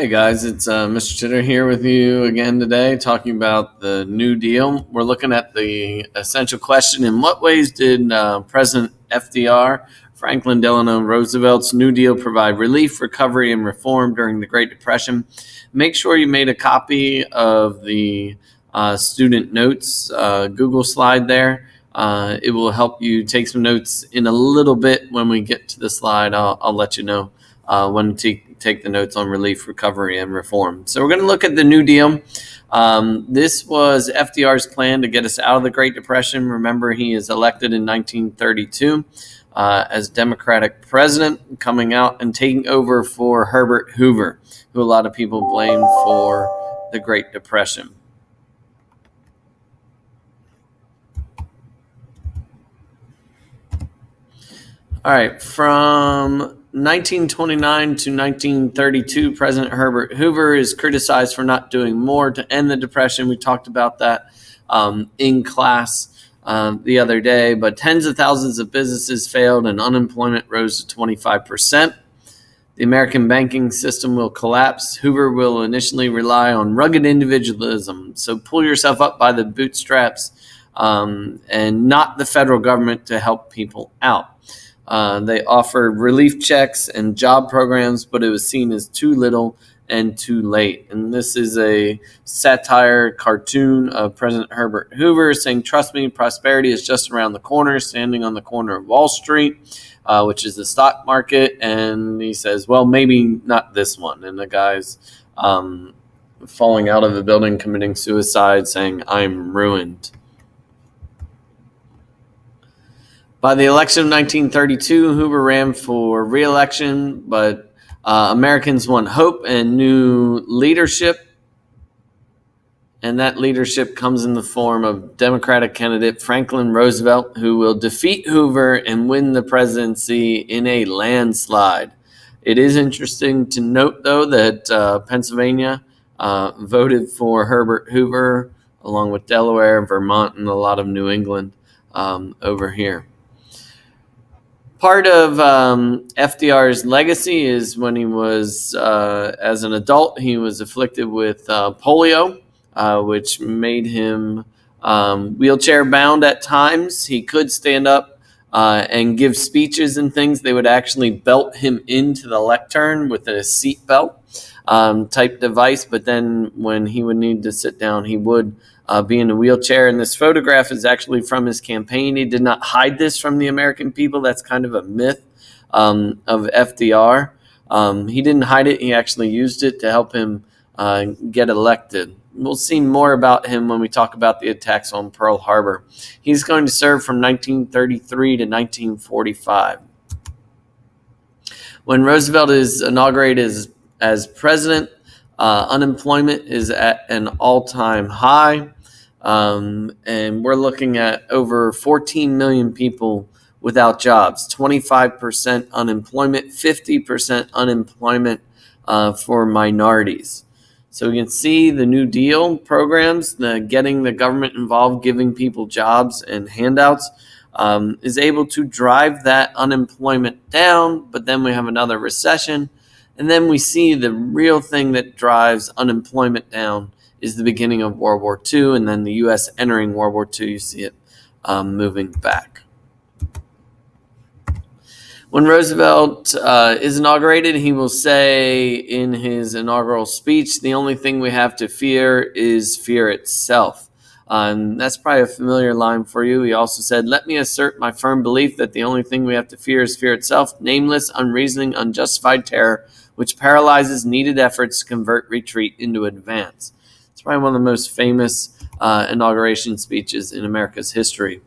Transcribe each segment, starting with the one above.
Hey guys, it's Mr. Chitter here with you again today, talking about the New Deal. We're looking at the essential question: in what ways did President FDR, Franklin Delano Roosevelt's New Deal provide relief, recovery, and reform during the Great Depression? Make sure you made a copy of the student notes Google slide there. It will help you take some notes in a little bit. When we get to the slide, I'll let you know when to take the notes on relief, recovery, and reform. So we're going to look at the New Deal. This was FDR's plan to get us out of the Great Depression. Remember, he is elected in 1932 as Democratic president, coming out and taking over for Herbert Hoover, who a lot of people blame for the Great Depression. All right, from 1929 to 1932, President Herbert Hoover is criticized for not doing more to end the Depression. We talked about that in class the other day, but tens of thousands of businesses failed and unemployment rose to 25%. The American banking system will collapse. Hoover will initially rely on rugged individualism, so pull yourself up by the bootstraps and not the federal government to help people out. They offered relief checks and job programs, but it was seen as too little and too late. And this is a satire cartoon of President Herbert Hoover saying, "Trust me, prosperity is just around the corner," standing on the corner of Wall Street, which is the stock market. And he says, "Well, maybe not this one." And the guy's falling out of the building, committing suicide, saying, "I'm ruined." By the election of 1932, Hoover ran for re-election, but Americans want hope and new leadership. And that leadership comes in the form of Democratic candidate Franklin Roosevelt, who will defeat Hoover and win the presidency in a landslide. It is interesting to note, though, that Pennsylvania voted for Herbert Hoover, along with Delaware, Vermont, and a lot of New England over here. Part of FDR's legacy is when he was, as an adult, he was afflicted with polio, which made him wheelchair bound at times. He could stand up and give speeches and things. They would actually belt him into the lectern with a seat belt type device. But then when he would need to sit down, he would be in a wheelchair. And this photograph is actually from his campaign. He did not hide this from the American people. That's kind of a myth of FDR. He didn't hide it. He actually used it to help him get elected. We'll see more about him when we talk about the attacks on Pearl Harbor. He's going to serve from 1933 to 1945. When Roosevelt is inaugurated as president, unemployment is at an all-time high, and we're looking at over 14 million people without jobs, 25% unemployment, 50% unemployment for minorities. So you can see the New Deal programs, getting the government involved, giving people jobs and handouts, is able to drive that unemployment down, but then we have another recession. And then we see the real thing that drives unemployment down is the beginning of World War II, and then the U.S. entering World War II, you see it moving back. When Roosevelt is inaugurated, he will say in his inaugural speech, "The only thing we have to fear is fear itself." That's probably a familiar line for you. He also said, "Let me assert my firm belief that the only thing we have to fear is fear itself, nameless, unreasoning, unjustified terror, which paralyzes needed efforts to convert retreat into advance." It's probably one of the most famous inauguration speeches in America's history.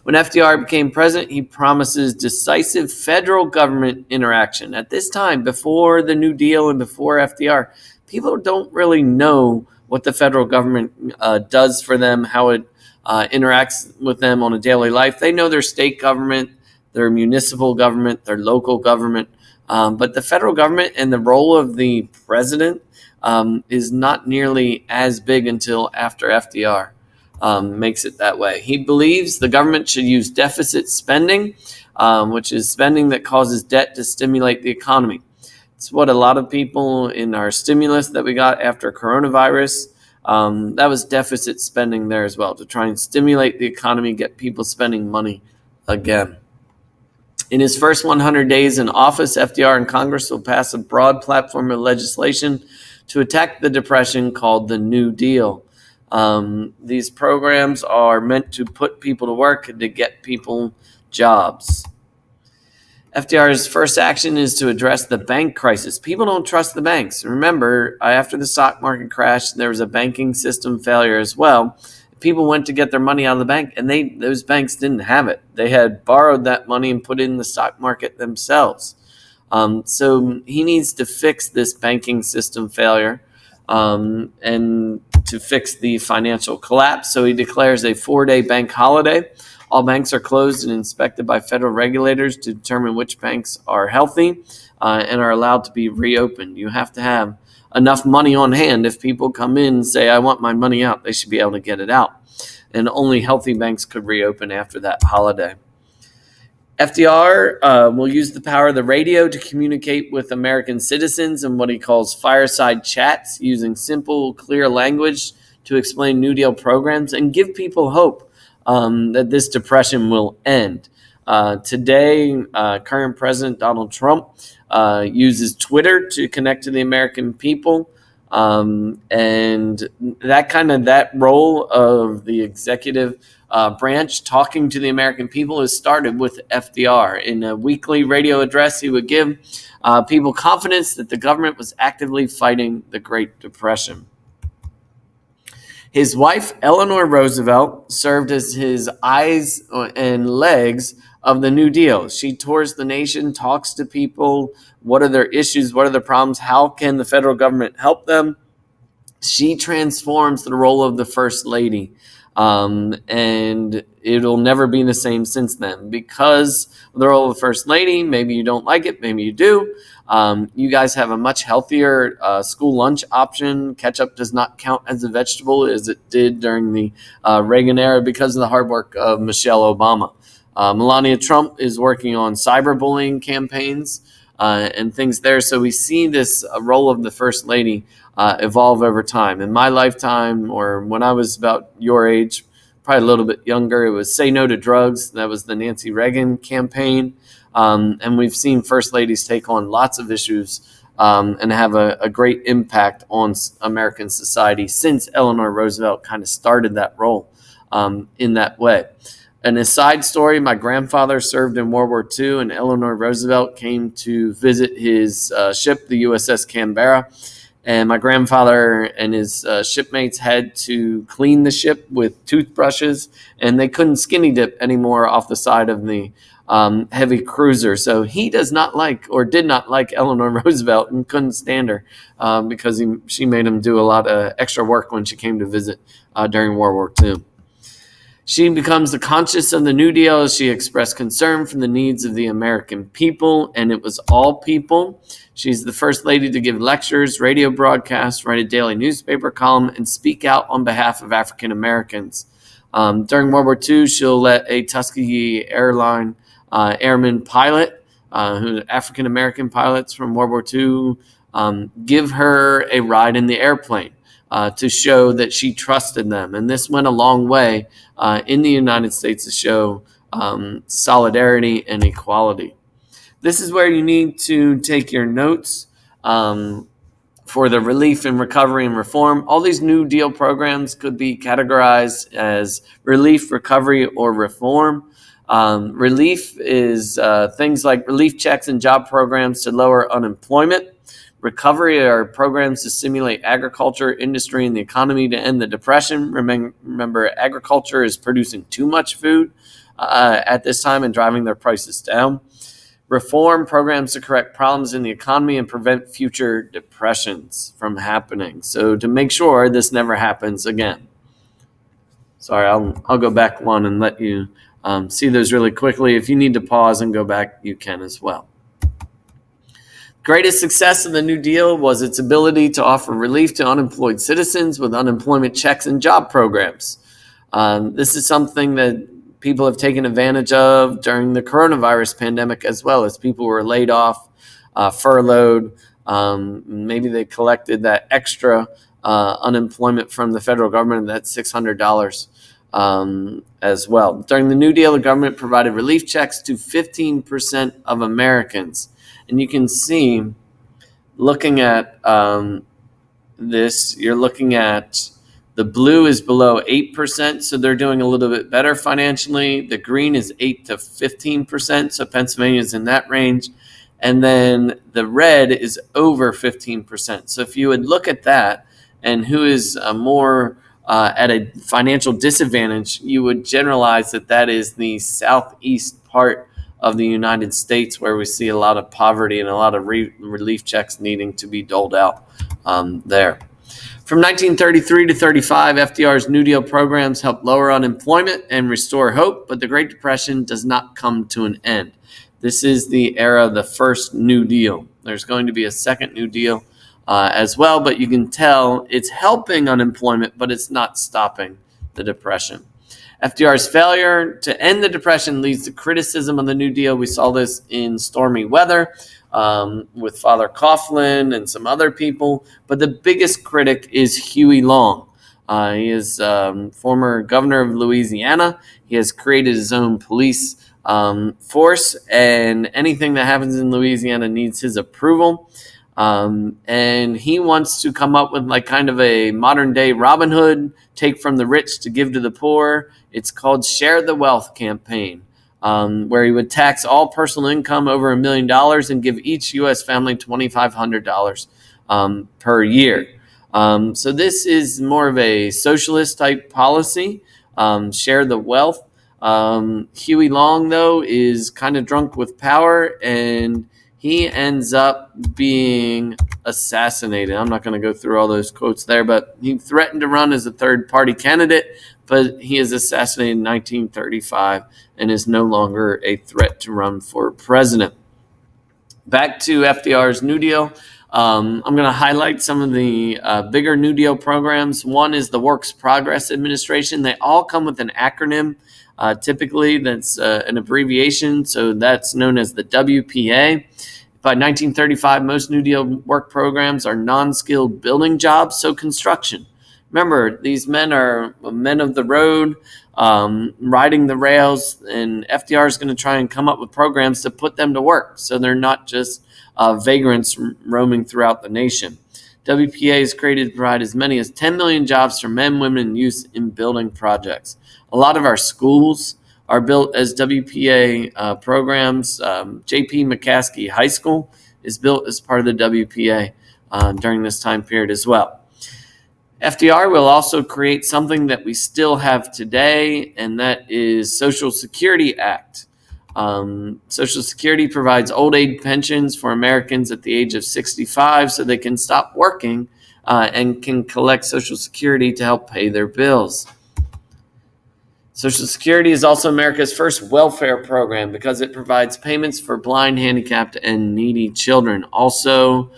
When FDR became president, he promises decisive federal government interaction. At this time, before the New Deal and before FDR, people don't really know what the federal government does for them, how it interacts with them on a daily life. They know their state government, their municipal government, their local government, but the federal government and the role of the president is not nearly as big until after FDR makes it that way. He believes the government should use deficit spending, which is spending that causes debt, to stimulate the economy. It's what a lot of people in our stimulus that we got after coronavirus, that was deficit spending there as well, to try and stimulate the economy, get people spending money again. In his first 100 days in office, FDR and Congress will pass a broad platform of legislation to attack the Depression called the New Deal. These programs are meant to put people to work and to get people jobs. FDR's first action is to address the bank crisis. People don't trust the banks. Remember, after the stock market crash, there was a banking system failure as well. People went to get their money out of the bank, and those banks didn't have it. They had borrowed that money and put it in the stock market themselves. So he needs to fix this banking system failure and to fix the financial collapse. So he declares a 4-day bank holiday. All banks are closed and inspected by federal regulators to determine which banks are healthy and are allowed to be reopened. You have to have enough money on hand. If people come in and say, I want my money out, they should be able to get it out. And only healthy banks could reopen after that holiday. FDR will use the power of the radio to communicate with American citizens in what he calls fireside chats, using simple, clear language to explain New Deal programs and give people hope that this depression will end. Today, current President Donald Trump uses Twitter to connect to the American people. And that role of the executive branch talking to the American people has started with FDR. In a weekly radio address, he would give people confidence that the government was actively fighting the Great Depression. His wife, Eleanor Roosevelt, served as his eyes and legs of the New Deal. She tours the nation, talks to people. What are their issues? What are their problems? How can the federal government help them? She transforms the role of the First Lady. And it'll never be the same since then. Because of the role of the First Lady, maybe you don't like it, maybe you do. You guys have a much healthier school lunch option. Ketchup does not count as a vegetable as it did during the Reagan era because of the hard work of Michelle Obama. Melania Trump is working on cyberbullying campaigns and things there. So we see this role of the First Lady evolve over time. In my lifetime, or when I was about your age, probably a little bit younger, it was Say No to Drugs. That was the Nancy Reagan campaign. And we've seen First Ladies take on lots of issues and have a great impact on American society since Eleanor Roosevelt kind of started that role in that way. An aside story, my grandfather served in World War II, and Eleanor Roosevelt came to visit his ship, the USS Canberra. And my grandfather and his shipmates had to clean the ship with toothbrushes, and they couldn't skinny dip anymore off the side of the heavy cruiser. So he did not like Eleanor Roosevelt and couldn't stand her because she made him do a lot of extra work when she came to visit during World War II. She becomes the conscious of the New Deal as she expressed concern for the needs of the American people, and it was all people. She's the first lady to give lectures, radio broadcasts, write a daily newspaper column, and speak out on behalf of African Americans. During World War II, she'll let a Tuskegee airline airman pilot, who African American pilots from World War II, give her a ride in the airplane. To show that she trusted them. And this went a long way in the United States to show solidarity and equality. This is where you need to take your notes for the relief and recovery and reform. All these New Deal programs could be categorized as relief, recovery, or reform. Relief is things like relief checks and job programs to lower unemployment. Recovery are programs to stimulate agriculture, industry, and the economy to end the depression. Remember, agriculture is producing too much food at this time and driving their prices down. Reform programs to correct problems in the economy and prevent future depressions from happening. So to make sure this never happens again. Sorry, I'll go back one and let you see those really quickly. If you need to pause and go back, you can as well. Greatest success of the New Deal was its ability to offer relief to unemployed citizens with unemployment checks and job programs. This is something that people have taken advantage of during the coronavirus pandemic as well, as people were laid off, furloughed, Maybe they collected that extra unemployment from the federal government, that's $600 as well. During the New Deal, the government provided relief checks to 15% of Americans. And you can see, looking at this, you're looking at the blue is below 8%, so they're doing a little bit better financially. The green is 8 to 15%, so Pennsylvania is in that range. And then the red is over 15%. So if you would look at that and who is more at a financial disadvantage, you would generalize that that is the southeast part of the United States, where we see a lot of poverty and a lot of relief checks needing to be doled out there. From 1933 to 35, FDR's New Deal programs helped lower unemployment and restore hope, but the Great Depression does not come to an end. This is the era of the first New Deal. There's going to be a second New Deal as well, but you can tell it's helping unemployment, but it's not stopping the Depression. FDR's failure to end the Depression leads to criticism of the New Deal. We saw this in stormy weather with Father Coughlin and some other people, but the biggest critic is Huey Long. He is former governor of Louisiana. He has created his own police force, and anything that happens in Louisiana needs his approval. And he wants to come up with like kind of a modern day Robin Hood, take from the rich to give to the poor. It's called Share the Wealth campaign, where he would tax all personal income over $1 million and give each U.S. family $2,500 per year. So this is more of a socialist type policy, share the wealth. Huey Long, though, is kind of drunk with power, and he ends up being assassinated. I'm not going to go through all those quotes there, but he threatened to run as a third-party candidate, but he is assassinated in 1935 and is no longer a threat to run for president. Back to FDR's New Deal. I'm going to highlight some of the bigger New Deal programs. One is the Works Progress Administration. They all come with an acronym. Typically, that's an abbreviation, so that's known as the WPA. By 1935, most New Deal work programs are non-skilled building jobs, so construction. Remember, these men are men of the road, riding the rails, and FDR is going to try and come up with programs to put them to work, so they're not just vagrants roaming throughout the nation. WPA is created to provide as many as 10 million jobs for men, women, and youth in building projects. A lot of our schools are built as WPA programs. J.P. McCaskey High School is built as part of the WPA during this time period as well. FDR will also create something that we still have today, and that is Social Security Act. Social Security provides old age pensions for Americans at the age of 65 so they can stop working and can collect Social Security to help pay their bills. Social Security is also America's first welfare program because it provides payments for blind, handicapped, and needy children. Also,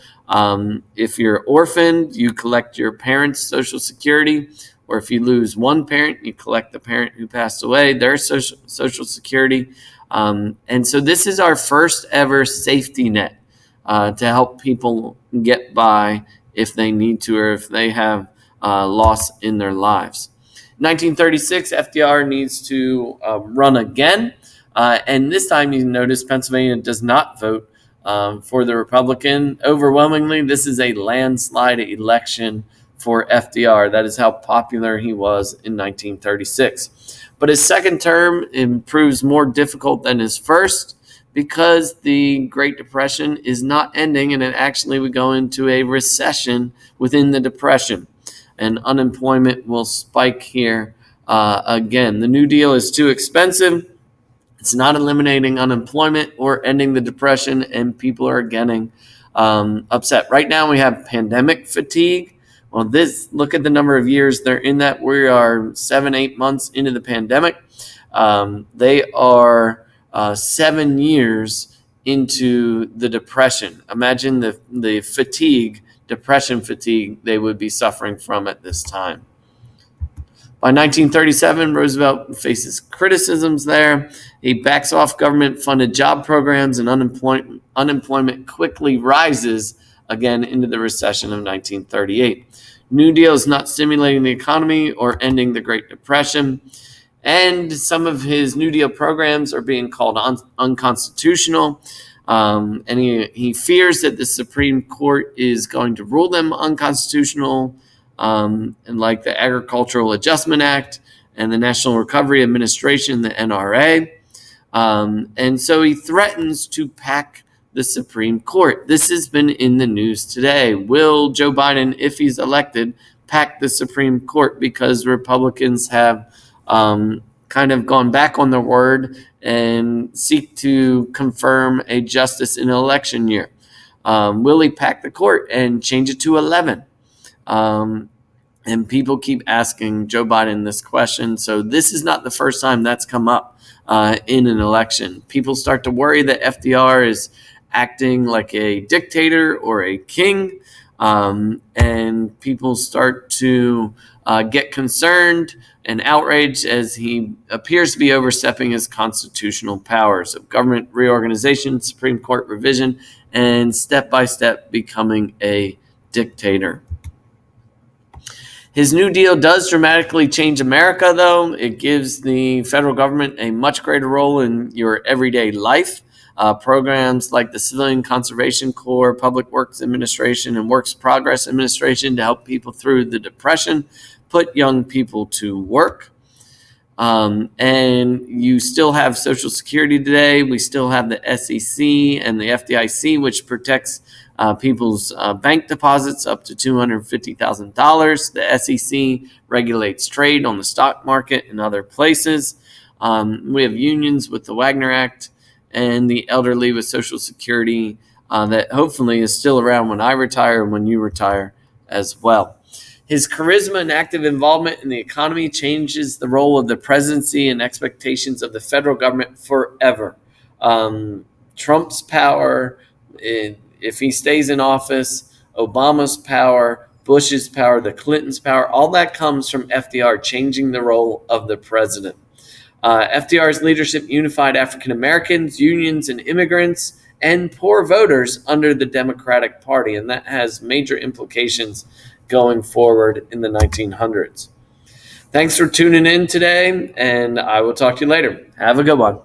if you're orphaned, you collect your parents' Social Security, or if you lose one parent, you collect the parent who passed away, their Social Security. And so this is our first ever safety net to help people get by if they need to or if they have loss in their lives. 1936, FDR needs to run again. And this time you notice Pennsylvania does not vote for the Republican. Overwhelmingly, this is a landslide election for FDR. That is how popular he was in 1936. But his second term proves more difficult than his first because the Great Depression is not ending, and it actually would go into a recession within the Depression. And unemployment will spike here again. The New Deal is too expensive. It's not eliminating unemployment or ending the Depression, and people are getting upset. Right now we have pandemic fatigue. Well, look at the number of years they're in that. We are 7-8 months into the pandemic. They are 7 years into the Depression. Imagine the fatigue, depression fatigue they would be suffering from at this time. By 1937, Roosevelt faces criticisms there. He backs off government-funded job programs, and unemployment quickly rises again into the recession of 1938. New Deal is not stimulating the economy or ending the Great Depression. And some of his New Deal programs are being called unconstitutional. And he fears that the Supreme Court is going to rule them unconstitutional, and like the Agricultural Adjustment Act and the National Recovery Administration, the NRA. And so he threatens to pack the Supreme Court. This has been in the news today. Will Joe Biden, if he's elected, pack the Supreme Court because Republicans have kind of gone back on their word and seek to confirm a justice in an election year? Will he pack the court and change it to 11? And people keep asking Joe Biden this question. So this is not the first time that's come up in an election. People start to worry that FDR is acting like a dictator or a king. And people start to get concerned and outraged as he appears to be overstepping his constitutional powers of government reorganization, Supreme Court revision, and step by step becoming a dictator. His New Deal does dramatically change America, though. It gives the federal government a much greater role in your everyday life. Programs like the Civilian Conservation Corps, Public Works Administration, and Works Progress Administration to help people through the Depression, put young people to work. And you still have Social Security today. We still have the SEC and the FDIC, which protects people's bank deposits up to $250,000. The SEC regulates trade on the stock market and other places. We have unions with the Wagner Act and the elderly with Social Security that hopefully is still around when I retire and when you retire as well. His charisma and active involvement in the economy changes the role of the presidency and expectations of the federal government forever. Trump's power, if he stays in office, Obama's power, Bush's power, the Clintons' power, all that comes from FDR changing the role of the president. FDR's leadership unified African Americans, unions, and immigrants, and poor voters under the Democratic Party, and that has major implications going forward in the 1900s. Thanks for tuning in today, and I will talk to you later. Have a good one.